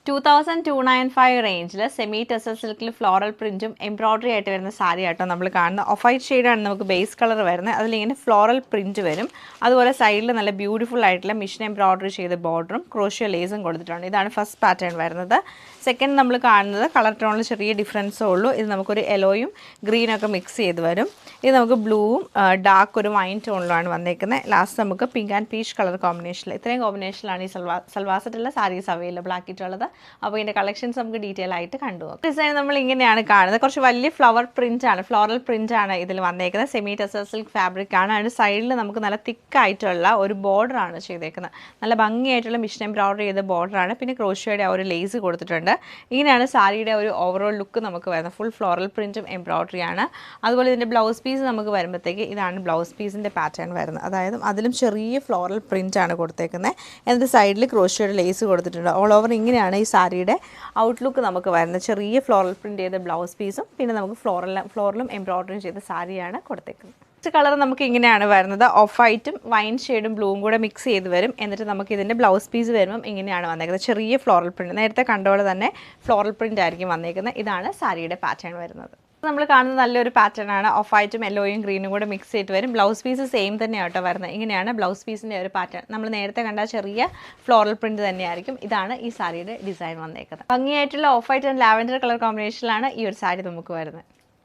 2295 റേഞ്ചിൽ സെമി ടെസർ സിൽക്കിൽ floral പ്രിന്റും embroidery ആയിട്ട് വരുന്ന സാരി ആട്ടോ നമ്മൾ കാണുന്നത്. ഓഫ് വൈറ്റ് ഷെയ്ഡാണ് നമുക്ക് ബേസ് കളർ വരുന്നത്. അതിലിങ്ങനെ ഫ്ലോറൽ പ്രിന്റ് വരും. അതുപോലെ സൈഡിൽ നല്ല ബ്യൂട്ടിഫുൾ ആയിട്ടുള്ള മിഷൻ എംബ്രോയിഡറി ചെയ്ത ബോർഡറും ക്രോഷ്യോ ലേസും കൊടുത്തിട്ടുണ്ട്. ഇതാണ് ഫസ്റ്റ് പാറ്റേൺ വരുന്നത്. സെക്കൻഡ് നമ്മൾ കാണുന്നത് കളർ ടോണിൽ ചെറിയ ഡിഫറൻസേ ഉള്ളൂ. ഇത് നമുക്കൊരു യെല്ലോയും ഗ്രീനൊക്കെ മിക്സ് ചെയ്ത് വരും. ഇത് നമുക്ക് ബ്ലൂവും ഡാർക്ക് ഒരു വൈൻ ടോണിലാണ് വന്നേക്കുന്നത്. ലാസ്റ്റ് നമുക്ക് പിങ്ക് ആൻഡ് പീച്ച് കളർ കോമ്പിനേഷനിൽ ഇത്രയും കോമ്പിനേഷനിലാണ് ഈ സൽവാർ സെറ്റുള്ള സാരീസ് അവൈലബിൾ ആക്കിയിട്ടുള്ളത്. അപ്പോൾ ഇതിൻ്റെ കളക്ഷൻസ് നമുക്ക് ഡീറ്റെയിൽ ആയിട്ട് കണ്ടുപോകും. ഡിസൈൻ നമ്മൾ ഇങ്ങനെയാണ് കാണുന്നത്. കുറച്ച് വലിയ ഫ്ലോറൽ പ്രിന്റ് ആണ് ഇതിൽ വന്നേക്കുന്നത്. സെമി ടെസർ സിൽക്ക് ഫാബ്രിക് ആണ്. അതിൻ്റെ സൈഡിൽ നമുക്ക് നല്ല തിക്കായിട്ടുള്ള ഒരു ബോർഡറാണ് ചെയ്തേക്കുന്നത്. നല്ല ഭംഗിയായിട്ടുള്ള മിഷൻ എംബ്രോയിഡറി ചെയ്ത ബോർഡറാണ്. പിന്നെ ക്രോഷ്യോയുടെ ആ ഒരു ലേസ് കൊടുത്തിട്ടുണ്ട്. ഇങ്ങനെയാണ് സാരിയുടെ ഒരു ഓവറോൾ ലുക്ക് നമുക്ക് വരുന്നത്. ഫുൾ ഫ്ലോറൽ പ്രിന്റും എംബ്രോയിഡറിയാണ്. അതുപോലെ ഇതിൻ്റെ ബ്ലൗസ് പീസ് നമുക്ക് വരുമ്പോഴത്തേക്ക് ഇതാണ് ബ്ലൗസ് പീസിൻ്റെ പാറ്റേൺ വരുന്നത്. അതായത് അതിലും ചെറിയ ഫ്ലോറൽ പ്രിന്റ് ആണ് കൊടുത്തേക്കുന്നത്. എന്നിട്ട് സൈഡിൽ ക്രോഷ്യോയുടെ ലേസ് കൊടുത്തിട്ടുണ്ട്. ഓൾ ഓവർ ഇങ്ങനെയാണ് ഈ സാരിയുടെ ഔട്ട്ലുക്ക് നമുക്ക് വരുന്നത്. ചെറിയ ഫ്ലോറൽ പ്രിന്റ് ചെയ്ത ബ്ലൗസ് പീസും പിന്നെ നമുക്ക് ഫ്ലോറലും എംബ്രോയിഡറിയും ചെയ്ത സാരിയാണ് കൊടുത്തേക്കുന്നത്. കളർ നമുക്ക് ഇങ്ങനെയാണ് വരുന്നത്. ഓഫ് വൈറ്റും വൈൻ ഷെയ്ഡും ബ്ലൂവും കൂടെ മിക്സ് ചെയ്ത് വരും. എന്നിട്ട് നമുക്ക് ഇതിൻ്റെ ബ്ലൗസ് പീസ് വരുമ്പം ഇങ്ങനെയാണ് വന്നേക്കുന്നത്. ചെറിയ ഫ്ലോറൽ പ്രിന്റ്, നേരത്തെ കണ്ടപോലെ തന്നെ ഫ്ലോറൽ പ്രിന്റ് ആയിരിക്കും വന്നേക്കുന്നത്. ഇതാണ് സാരിയുടെ പാറ്റേൺ വരുന്നത്. നമ്മൾ കാണുന്നത് നല്ലൊരു പാറ്റേൺ ആണ്. ഓഫ് വൈറ്റും യെല്ലോയും ഗ്രീനും കൂടെ മിക്സ് ചെയ്തിട്ട് വരും. ബ്ലൗസ് പീസ് സെയിം തന്നെയാട്ടോ വരുന്നത്. ഇങ്ങനെയാണ് ബ്ലൗസ് പീസിൻ്റെ ഒരു പാറ്റേൺ. നമ്മൾ നേരത്തെ കണ്ട ചെറിയ ഫ്ലോറൽ പ്രിന്റ് തന്നെയായിരിക്കും. ഇതാണ് ഈ സാരിയുടെ ഡിസൈൻ വന്നേക്കുന്നത്. ഭംഗിയായിട്ടുള്ള off white and lavender colour കോമ്പിനേഷനിലാണ് ഈ ഒരു സാരി നമുക്ക് വരുന്നത്.